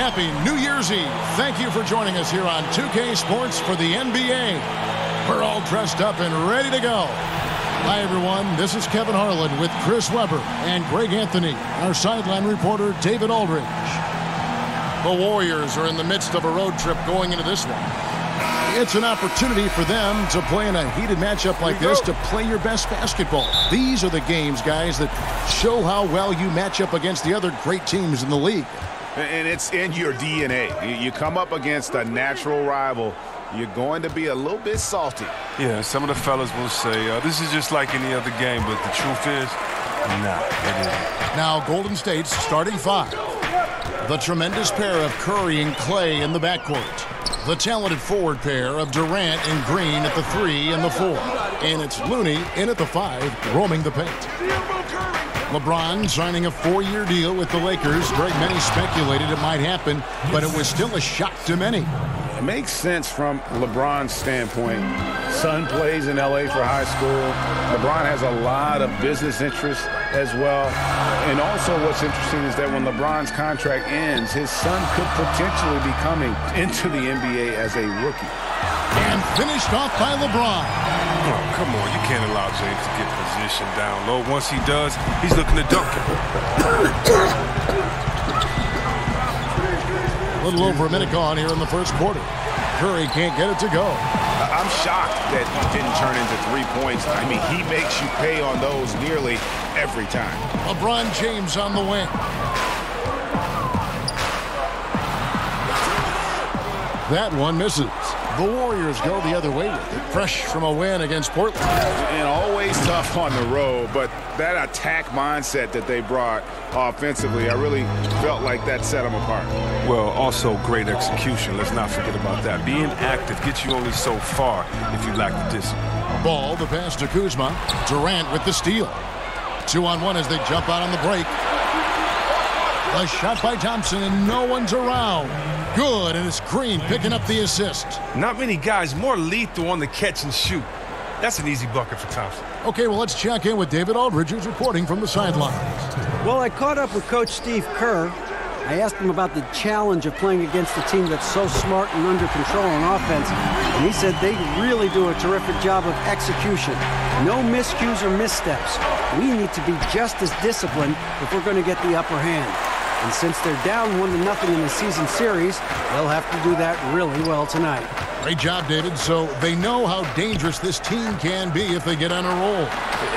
Happy New Year's Eve. Thank you for joining us here on 2K Sports for the NBA. We're all dressed up and ready to go. Hi, everyone. This is Kevin Harlan with Chris Webber and Greg Anthony, our sideline reporter, David Aldridge. The Warriors are in the midst of a road trip going into this one. It's an opportunity for them to play in a heated matchup like this to play your best basketball. These are the games, guys, that show how well you match up against the other great teams in the league. And it's in your DNA. You come up against a natural rival, you're going to be a little bit salty. Yeah, some of the fellas will say, this is just like any other game, but the truth is, nah, it isn't. Now, Golden State's starting five. The tremendous pair of Curry and Clay in the backcourt. The talented forward pair of Durant and Green at the 3 and the 4. And it's Looney in at the 5, roaming the paint. LeBron signing a 4-year deal with the Lakers. Very many speculated it might happen, but it was still a shock to many. It makes sense from LeBron's standpoint. Son plays in L.A. for high school. LeBron has a lot of business interests as well. And also what's interesting is that when LeBron's contract ends, his son could potentially be coming into the NBA as a rookie. And finished off by LeBron. Oh, come on, you can't allow James to get positioned down low. Once he does, he's looking to dunk it. A little over a minute gone here in the first quarter. Curry can't get it to go. I'm shocked that he didn't turn into 3 points. I mean, he makes you pay on those nearly every time. LeBron James on the wing. That one misses. The Warriors go the other way with it. Fresh from a win against Portland. And always tough on the road, but that attack mindset that they brought offensively, I really felt like that set them apart. Well, also great execution. Let's not forget about that. Being active gets you only so far if you lack the discipline. Ball, the pass to Kuzma. Durant with the steal. 2-on-1 as they jump out on the break. A shot by Thompson, and no one's around. Good, and it's Green picking up the assist. Not many guys more lethal on the catch and shoot. That's an easy bucket for Thompson. Okay, well, let's check in with David Aldridge, who's reporting from the sidelines. Well, I caught up with Coach Steve Kerr. I asked him about the challenge of playing against a team that's so smart and under control on offense, and he said they really do a terrific job of execution. No miscues or missteps. We need to be just as disciplined if we're going to get the upper hand. And since they're down 1-0 in the season series, they'll have to do that really well tonight. Great job, David. So they know how dangerous this team can be if they get on a roll.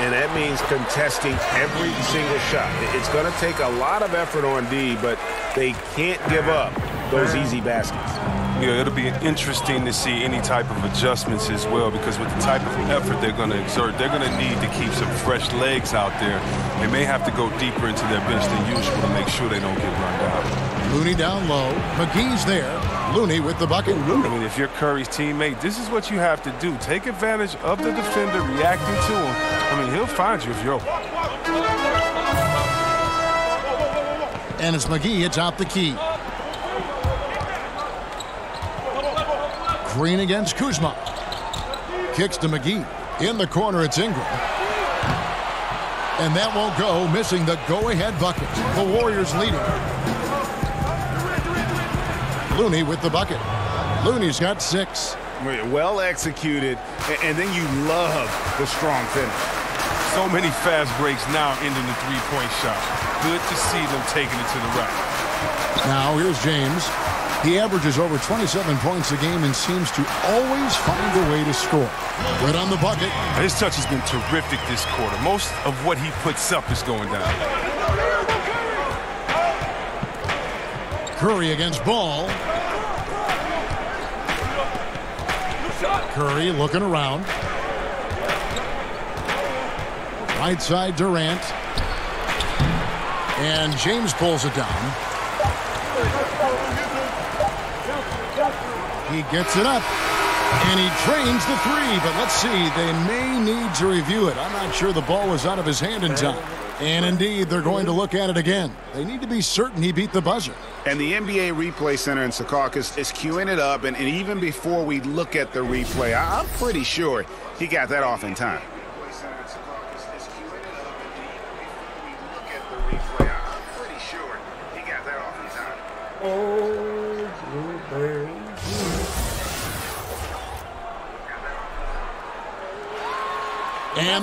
And that means contesting every single shot. It's going to take a lot of effort on D, but they can't give up those easy baskets. Yeah, it'll be interesting to see any type of adjustments as well, because with the type of effort they're going to exert, they're going to need to keep some fresh legs out there. They may have to go deeper into their bench than usual to make sure they don't get run down. Looney down low. McGee's there. Looney with the bucket. I mean, if you're Curry's teammate, this is what you have to do. Take advantage of the defender reacting to him. I mean, he'll find you if you're open. And it's McGee. It's out the key. Green against Kuzma. Kicks to McGee. In the corner, it's Ingram. And that won't go, missing the go-ahead bucket. The Warriors leading. Looney with the bucket. Looney's got 6. Well executed, and then you love the strong finish. So many fast breaks now ending the three-point shot. Good to see them taking it to the rack. Now here's James. He averages over 27 points a game and seems to always find a way to score. Right on the bucket. His touch has been terrific this quarter. Most of what he puts up is going down. Curry against Ball. Curry looking around. Right side Durant. And James pulls it down. He gets it up, and he drains the 3, but let's see, they may need to review it. I'm not sure the ball was out of his hand in time. And indeed, they're going to look at it again. They need to be certain he beat the buzzer. And the NBA Replay Center in Secaucus is queuing it up, and even before we look at the replay, I'm pretty sure he got that off in time. And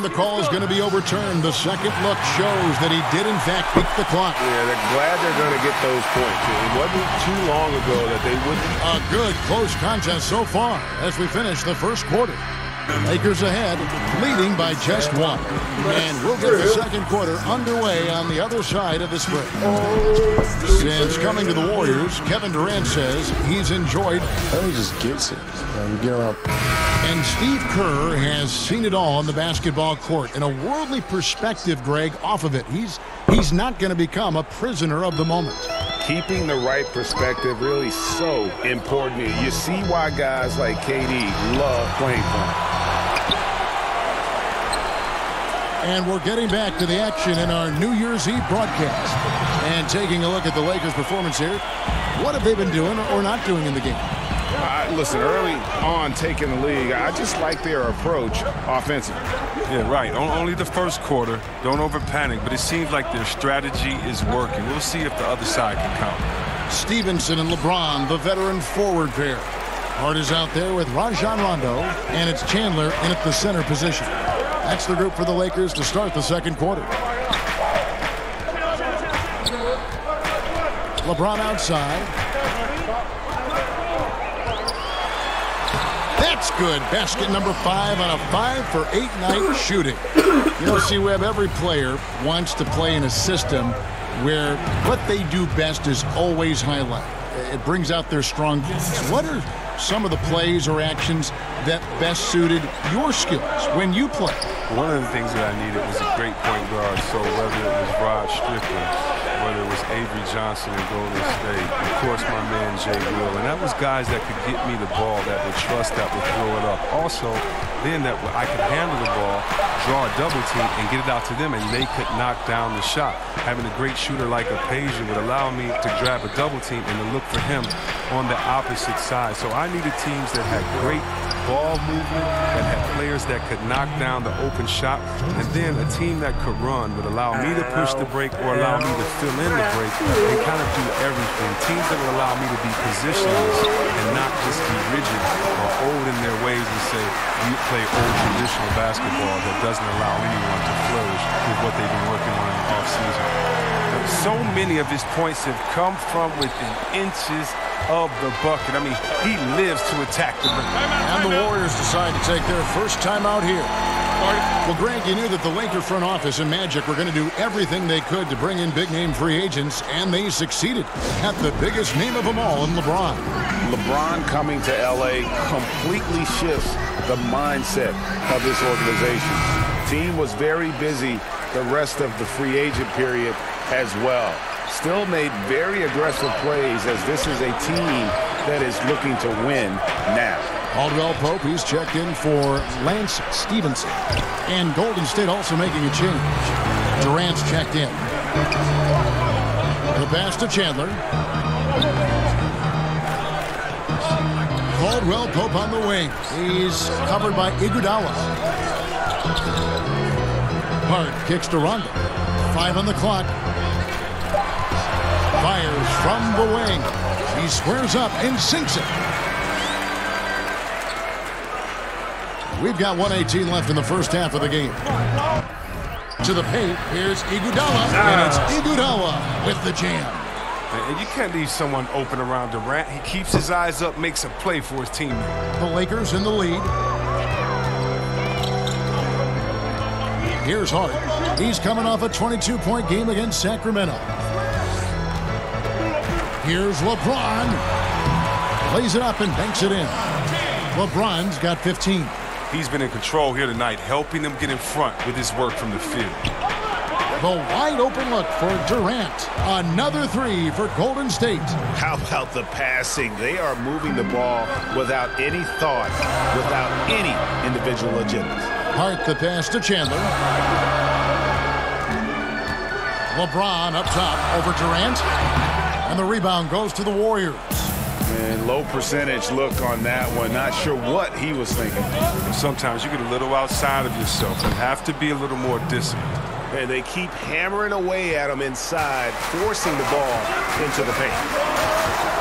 the call is going to be overturned. The second look shows that he did, in fact, beat the clock. Yeah, they're glad they're going to get those points. It wasn't too long ago that they wouldn't. A good close contest so far as we finish the first quarter. Lakers ahead, leading by just one. And we'll get the second quarter underway on the other side of the spread. Since coming to the Warriors, Kevin Durant says he's enjoyed. He just gets it. We get around. And Steve Kerr has seen it all on the basketball court. In a worldly perspective, Greg, off of it, he's not going to become a prisoner of the moment. Keeping the right perspective really so important. You see why guys like KD love playing for him. And we're getting back to the action in our New Year's Eve broadcast. And taking a look at the Lakers' performance here. What have they been doing or not doing in the game? Listen, early on taking the lead, I just like their approach offensively. Yeah, right. Only the first quarter. Don't over-panic, but it seems like their strategy is working. We'll see if the other side can counter. Stevenson and LeBron, the veteran forward pair. Hart is out there with Rajon Rondo, and it's Chandler in at the center position. That's the group for the Lakers to start the second quarter. LeBron outside. That's good. Basket number 5 on a 5-for-8 night shooting. You know, see, Webb, every player wants to play in a system where what they do best is always highlight. It brings out their strong points. What are some of the plays or actions that best suited your skills when you play? One of the things that I needed was a great point guard. So whether it was Rod Strickland, whether it was Avery Johnson in Golden State, of course my man Jay Will, and that was guys that could get me the ball, that would trust, that would throw it up. Also, then that I could handle the ball, draw a double team, and get it out to them, and they could knock down the shot. Having a great shooter like Apasia would allow me to grab a double team and to look for him on the opposite side. So I needed teams that had great ball movement, that had players that could knock down the open shot, and then a team that could run would allow me to push the break or allow me to fill in the break and kind of do everything. Teams that would allow me to be positionless and not just be rigid or old in their ways and say, we play old traditional basketball that doesn't allow anyone to flourish with what they've been working on in the offseason. So many of his points have come from within inches of the bucket. I mean, he lives to attack the rim. And the Warriors decide to take their first time out here. Well, Greg, you knew that the Laker front office and Magic were going to do everything they could to bring in big-name free agents, and they succeeded at the biggest name of them all in LeBron. LeBron coming to L.A. completely shifts the mindset of this organization. Team was very busy the rest of the free agent period as well. Still made very aggressive plays as this is a team that is looking to win now. Caldwell Pope, he's checked in for Lance Stevenson. And Golden State also making a change. Durant's checked in. The pass to Chandler. Caldwell Pope on the wing. He's covered by Iguodala. Hart kicks to Rondo. 5 on the clock. Fires from the wing. He squares up and sinks it. We've got 1:18 left in the first half of the game. To the paint, here's Iguodala, and it's Iguodala with the jam. And you can't leave someone open around Durant. He keeps his eyes up, makes a play for his teammate. The Lakers in the lead. Here's Hart. He's coming off a 22-point game against Sacramento. Here's LeBron. Lays it up and banks it in. LeBron's got 15. He's been in control here tonight, helping them get in front with his work from the field. The wide open look for Durant. Another 3 for Golden State. How about the passing? They are moving the ball without any thought, without any individual agendas. Hart the pass to Chandler. LeBron up top over Durant. And the rebound goes to the Warriors. And low percentage look on that one. Not sure what he was thinking. Sometimes you get a little outside of yourself. You have to be a little more disciplined. And they keep hammering away at him inside, forcing the ball into the paint.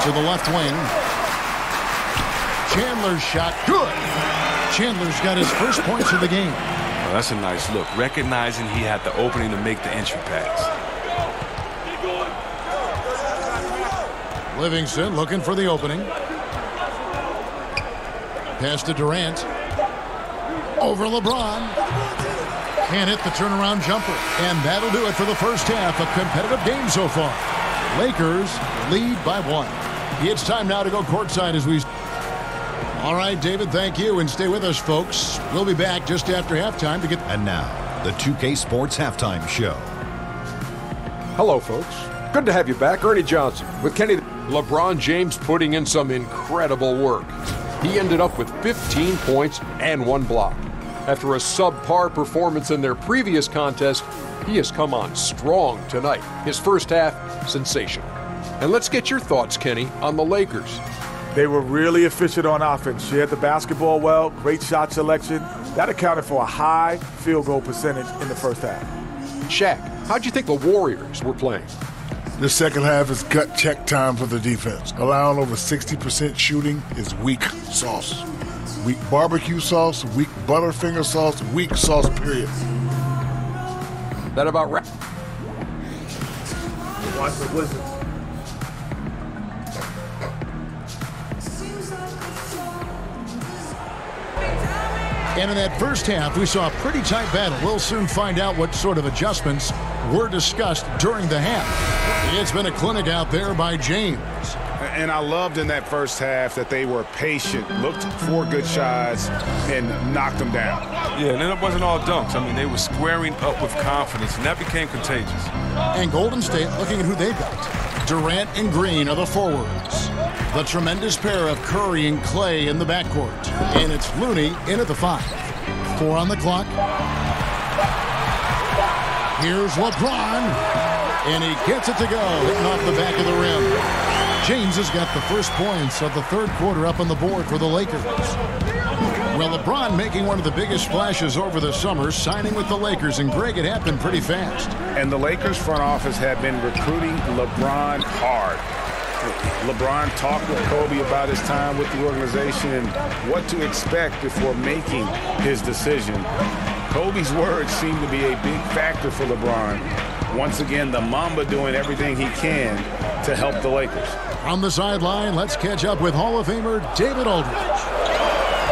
To the left wing. Chandler's shot, good. Chandler's got his first points of the game. Oh, that's a nice look, recognizing he had the opening to make the entry pass. Livingston looking for the opening. Pass to Durant. Over LeBron. Can't hit the turnaround jumper. And that'll do it for the first half. A competitive game so far. Lakers lead by 1. It's time now to go courtside as we... All right, David, thank you. And stay with us, folks. We'll be back just after halftime to get... And now, the 2K Sports Halftime Show. Hello, folks. Good to have you back. Ernie Johnson with Kenny. LeBron James putting in some incredible work. He ended up with 15 points and 1 block. After a subpar performance in their previous contest, he has come on strong tonight. His first half, sensational. And let's get your thoughts, Kenny, on the Lakers. They were really efficient on offense. Shared the basketball well, great shot selection. That accounted for a high field goal percentage in the first half. Shaq, how'd you think the Warriors were playing? The second half is gut check time for the defense. Allowing over 60% shooting is weak sauce. Weak barbecue sauce, weak Butterfinger sauce, weak sauce, period. That about right. Watch the Wizards. And in that first half, we saw a pretty tight battle. We'll soon find out what sort of adjustments were discussed during the half. It's been a clinic out there by James. And I loved in that first half that they were patient, looked for good shots, and knocked them down. Yeah, and it wasn't all dunks. I mean, they were squaring up with confidence, and that became contagious. And Golden State looking at who they've got. Durant and Green are the forwards. The tremendous pair of Curry and Clay in the backcourt. And it's Looney in at the 5. 4 on the clock. Here's LeBron. And he gets it to go, hitting off the back of the rim. James has got the first points of the third quarter up on the board for the Lakers. Well, LeBron making one of the biggest splashes over the summer, signing with the Lakers, and Greg, it happened pretty fast. And the Lakers front office have been recruiting LeBron hard. LeBron talked with Kobe about his time with the organization and what to expect before making his decision. Kobe's words seem to be a big factor for LeBron. Once again, the Mamba doing everything he can to help the Lakers. On the sideline, let's catch up with Hall of Famer David Aldridge.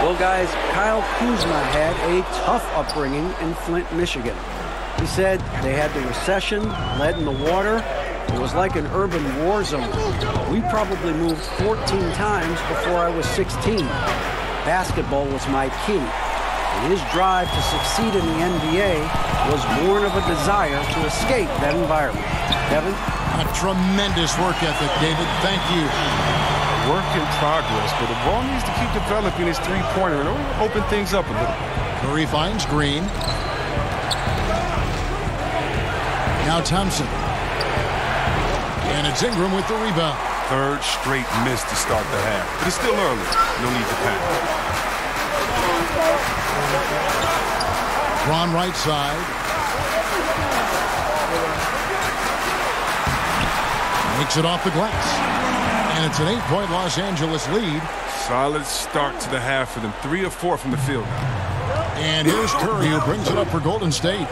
Well, guys, Kyle Kuzma had a tough upbringing in Flint, Michigan. He said they had the recession, lead in the water. It was like an urban war zone. We probably moved 14 times before I was 16. Basketball was my key. And his drive to succeed in the NBA was born of a desire to escape that environment. Kevin? A tremendous work ethic, David. Thank you. Work in progress, but the ball needs to keep developing his three-pointer and open things up a little. Curry finds Green. Now Thompson. And it's Ingram with the rebound. Third straight miss to start the half, but it's still early. No need to panic. Ron right side. Makes it off the glass. And it's an 8-point Los Angeles lead. Solid start to the half for them. 3 of 4 from the field. And here's Curry, who brings it up for Golden State.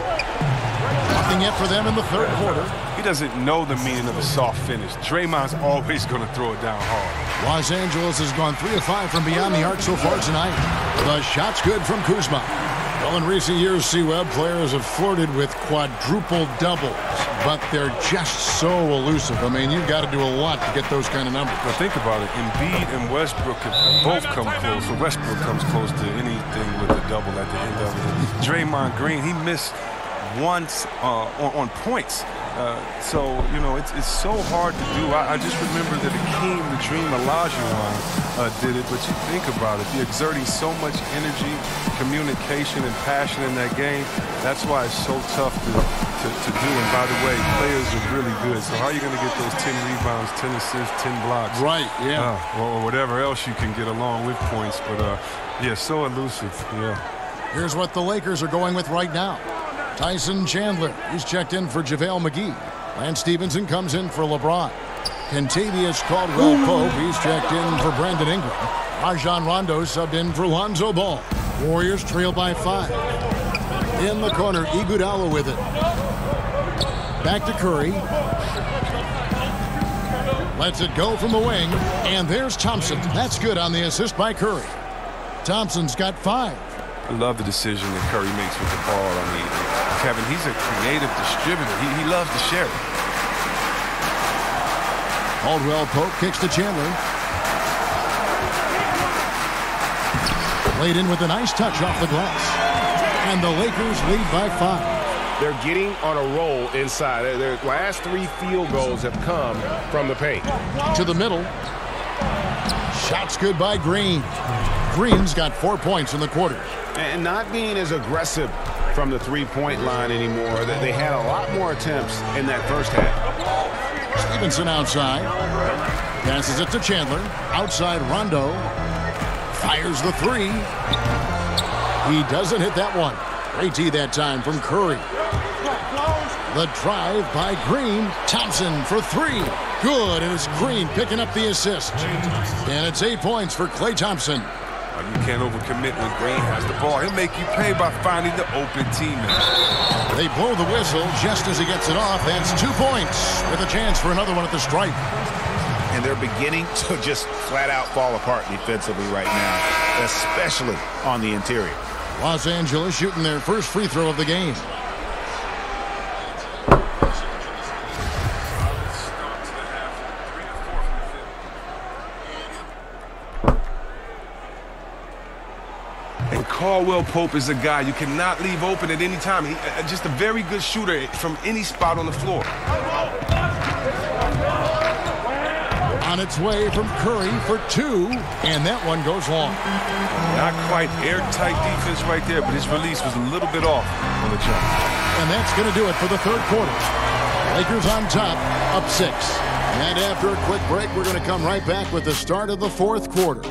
Nothing yet for them in the third quarter. He doesn't know the meaning of a soft finish. Draymond's always going to throw it down hard. Los Angeles has gone 3 of 5 from beyond the arc so far tonight. The shot's good from Kuzma. Well, in recent years, C-Web players have flirted with quadruple doubles, but they're just so elusive. I mean, you've got to do a lot to get those kind of numbers. But think about it. Embiid and Westbrook have both come close. So Westbrook comes close to anything with a double at the end of it. Draymond Green, he missed once on points. So, you know, it's so hard to do. I just remember that Akeem, the Dream Olajuwon, did it. But you think about it, they're exerting so much energy, communication, and passion in that game. That's why it's so tough to to do. And by the way, players are really good. So how are you going to get those 10 rebounds, 10 assists, 10 blocks? Right, yeah. Or whatever else you can get along with points. But, yeah, so elusive, yeah. Here's what the Lakers are going with right now. Tyson Chandler, he's checked in for JaVale McGee. Lance Stevenson comes in for LeBron. Kentavious Caldwell-Pope, he's checked in for Brandon Ingram. Rajon Rondo subbed in for Lonzo Ball. Warriors trail by 5. In the corner, Iguodala with it. Back to Curry. Lets it go from the wing. And there's Thompson. That's good on the assist by Curry. Thompson's got 5. I love the decision that Curry makes with the ball. I mean, Kevin, he's a creative distributor. He loves to share it. Caldwell-Pope kicks to Chandler. Laid in with a nice touch off the glass. And the Lakers lead by 5. They're getting on a roll inside. Their last 3 field goals have come from the paint. To the middle. Shots good by Green. Green's got 4 points in the quarter. And not being as aggressive from the three-point line anymore. They had a lot more attempts in that first half. Stevenson outside. Passes it to Chandler. Outside Rondo. Fires the 3. He doesn't hit that one. Great D that time from Curry. The drive by Green. Thompson for 3. Good, and it's Green picking up the assist. And it's 8 points for Klay Thompson. You can't overcommit when Green has the ball. He'll make you pay by finding the open teammate. They blow the whistle just as he gets it off. That's 2 points with a chance for another one at the stripe. And they're beginning to just flat out fall apart defensively right now, especially on the interior. Los Angeles shooting their first free throw of the game. Caldwell-Pope is a guy you cannot leave open at any time. He's just a very good shooter from any spot on the floor. On its way from Curry for 2, and that one goes long. Not quite airtight defense right there, but his release was a little bit off on the jump. And that's going to do it for the third quarter. Lakers on top, up 6. And after a quick break, we're going to come right back with the start of the fourth quarter.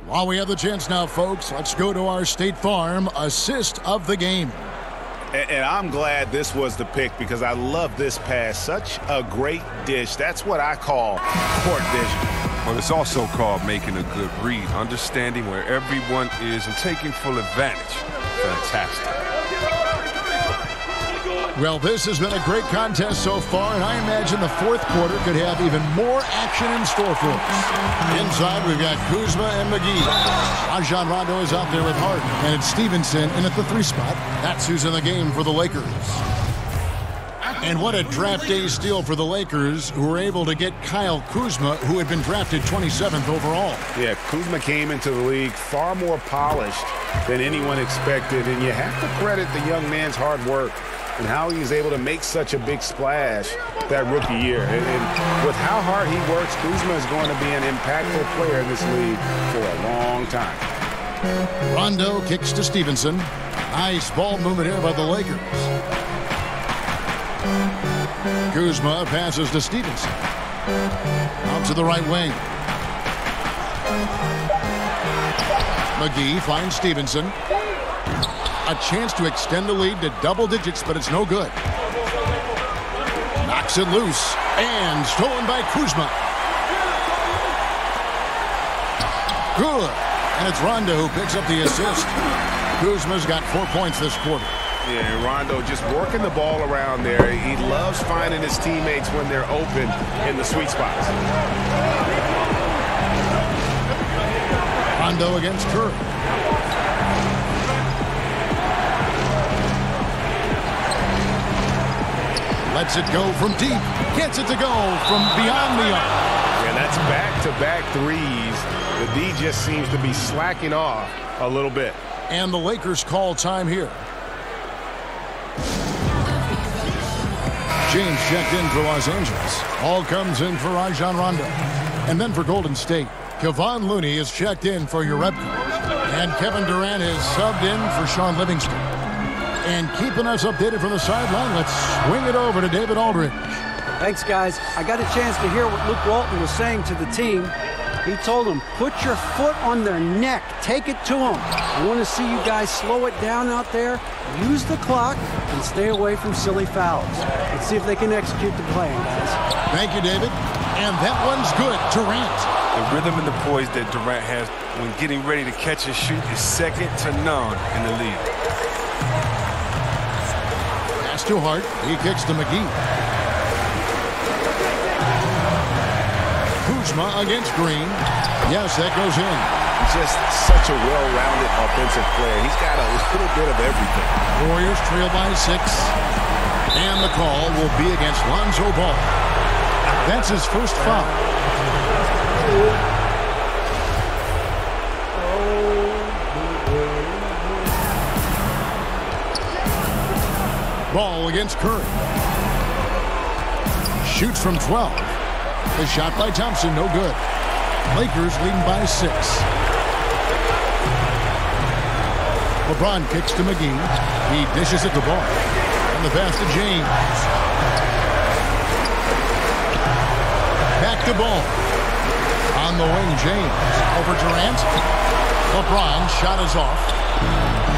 While we have the chance now, folks, let's go to our State Farm assist of the game. And I'm glad this was the pick because I love this pass. Such a great dish. That's what I call court vision. Well, it's also called making a good read, understanding where everyone is and taking full advantage. Fantastic. Well, this has been a great contest so far, and I imagine the fourth quarter could have even more action in store for us. Inside, we've got Kuzma and McGee. Rajon Rondo is out there with Harden, and it's Stevenson in at the 3 spot. That's who's in the game for the Lakers. And what a draft day steal for the Lakers, who were able to get Kyle Kuzma, who had been drafted 27th overall. Yeah, Kuzma came into the league far more polished than anyone expected, and you have to credit the young man's hard work and how he was able to make such a big splash that rookie year. And with how hard he works, Kuzma is going to be an impactful player in this league for a long time. Rondo kicks to Stevenson. Nice ball movement here by the Lakers. Kuzma passes to Stevenson. Out to the right wing. McGee finds Stevenson. A chance to extend the lead to double digits, but it's no good. Knocks it loose, and stolen by Kuzma. Good, and it's Rondo who picks up the assist. Kuzma's got 4 points this quarter. Yeah, Rondo just working the ball around there. He loves finding his teammates when they're open in the sweet spots. Rondo against Curry. Lets it go from deep. Gets it to go from beyond the arc. Yeah, that's back-to-back threes. The D just seems to be slacking off a little bit. And the Lakers call time here. James checked in for Los Angeles. All comes in for Rajon Rondo. And then for Golden State, Kevon Looney is checked in for Urebko. And Kevin Durant is subbed in for Sean Livingston. And keeping us updated from the sideline, let's swing it over to David Aldridge. Thanks, guys. I got a chance to hear what Luke Walton was saying to the team. He told them, put your foot on their neck. Take it to them. I want to see you guys slow it down out there, use the clock, and stay away from silly fouls. Let's see if they can execute the plan, guys. Thank you, David. And that one's good. Durant. The rhythm and the poise that Durant has when getting ready to catch and shoot is second to none in the league. Pass to Hart. He kicks to McGee. Kuzma against Green. Yes, that goes in. Just such a well-rounded offensive player. He's got a little bit of everything. Warriors trail by 6. And the call will be against Lonzo Ball. That's his first foul. Ball against Curry. Shoots from 12. The shot by Thompson, no good. Lakers leading by 6. LeBron kicks to McGee. He dishes it to Ball. And the pass to James. Back to Ball. On the wing, James. Over Durant. LeBron shot is off.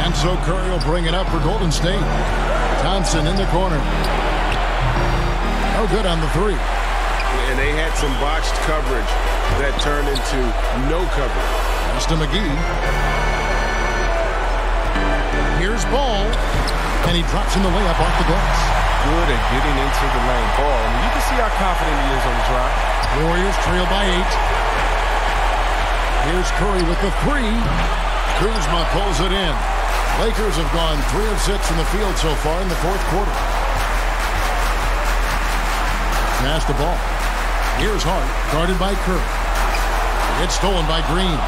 And so Curry will bring it up for Golden State. Thompson in the corner. No good on the 3. And they had some botched coverage that turned into no coverage. Pass to McGee. Here's Ball. And he drops in the layup off the glass. Good at getting into the lane. Ball. I mean, you can see how confident he is on the drive. Warriors trail by 8. Here's Curry with the 3. Kuzma pulls it in. Lakers have gone 3 of 6 from the field so far in the 4th quarter. Pass the ball. Here's Hart, guarded by Curry. It's stolen by Green.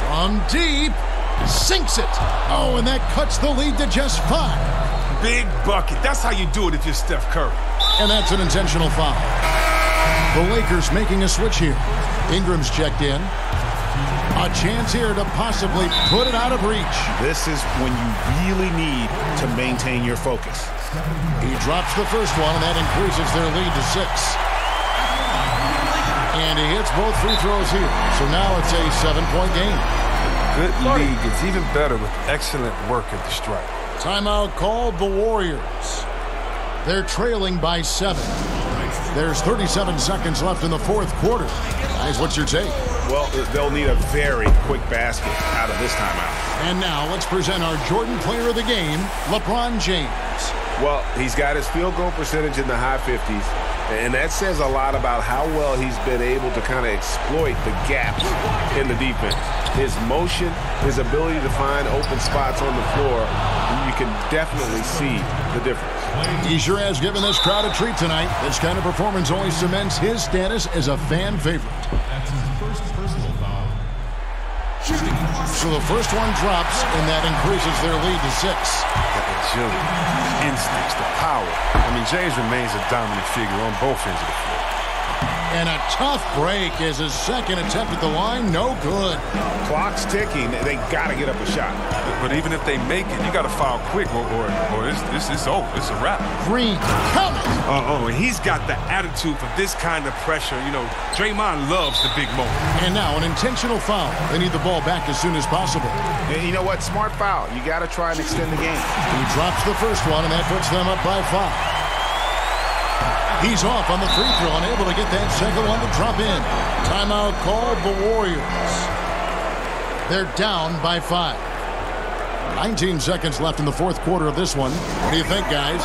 From deep, sinks it. Oh, and that cuts the lead to just 5. Big bucket. That's how you do it if you're Steph Curry. And that's an intentional foul. The Lakers making a switch here. Ingram's checked in. A chance here to possibly put it out of reach. This is when you really need to maintain your focus. He drops the first one, and that increases their lead to 6. And he hits both free throws here. So now it's a 7-point game. Good league. It's even better with excellent work at the stripe. Timeout called the Warriors. They're trailing by 7. There's 37 seconds left in the 4th quarter. Guys, what's your take? Well, they'll need a very quick basket out of this timeout. And now let's present our Jordan player of the game, LeBron James. Well, he's got his field goal percentage in the high 50s, and that says a lot about how well he's been able to kind of exploit the gaps in the defense. His motion, his ability to find open spots on the floor, you can definitely see the difference. He sure has given this crowd a treat tonight. This kind of performance only cements his status as a fan favorite. That's his first personal foul. So the first one drops, and that increases their lead to 6. The agility, the instincts, the power. I mean, James remains a dominant figure on both ends of the floor. And a tough break is his second attempt at the line. No good. Clock's ticking. They got to get up a shot. But even if they make it, you got to foul quick, or it's over. It's a wrap. Green coming. And he's got the attitude for this kind of pressure. You know, Draymond loves the big moment. And now an intentional foul. They need the ball back as soon as possible. And you know what? Smart foul. You got to try and extend the game. He drops the first one, and that puts them up by 5. He's off on the free throw, unable to get that second one to drop in. Timeout called the Warriors. They're down by 5. 19 seconds left in the 4th quarter of this one. What do you think, guys?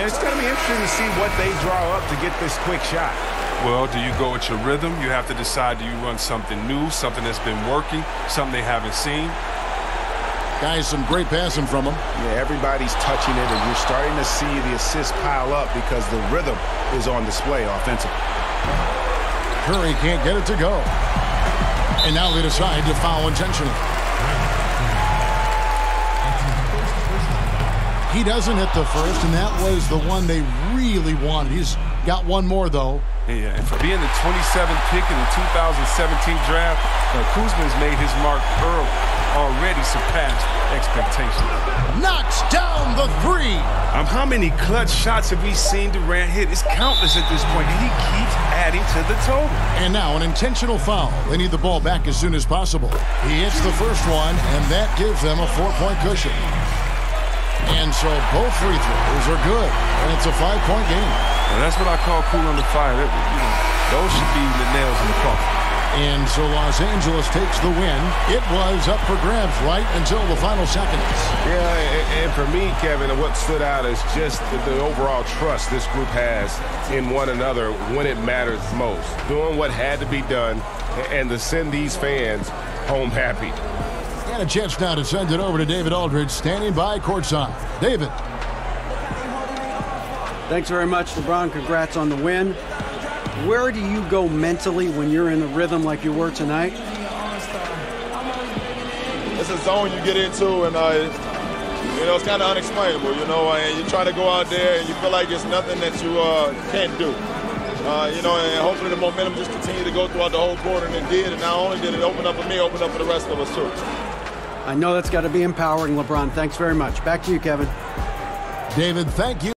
It's going to be interesting to see what they draw up to get this quick shot. Well, do you go with your rhythm? You have to decide, do you run something new, something that's been working, something they haven't seen? Guys, some great passing from him. Yeah, everybody's touching it, and you're starting to see the assists pile up because the rhythm is on display offensively. Curry can't get it to go. And now they decide to foul intentionally. He doesn't hit the first, and that was the one they really wanted. He's got one more, though. Yeah, and for being the 27th pick in the 2017 draft, Kuzma's made his mark early, already surpassed expectations. Knocks down the three. How many clutch shots have we seen Durant hit? It's countless at this point, and he keeps adding to the total. And now an intentional foul. They need the ball back as soon as possible. He hits the first one, and that gives them a 4-point cushion. And so both free throws are good, and it's a 5-point game. And that's what I call cool under fire. Those should be the nails in the coffin. And so Los Angeles takes the win. It was up for grabs right until the final seconds. Yeah, and for me, Kevin, what stood out is just the overall trust this group has in one another when it matters most. Doing what had to be done and to send these fans home happy. And a chance now to send it over to David Aldridge, standing by courtside. David. Thanks very much, LeBron. Congrats on the win. Where do you go mentally when you're in a rhythm like you were tonight? It's a zone you get into, and it's kind of unexplainable, and you try to go out there and you feel like it's nothing that you can't do. And hopefully the momentum just continued to go throughout the whole quarter, and it did. And not only did it open up for me, open up for the rest of us too. I know that's got to be empowering, LeBron. Thanks very much. Back to you, Kevin. David, thank you.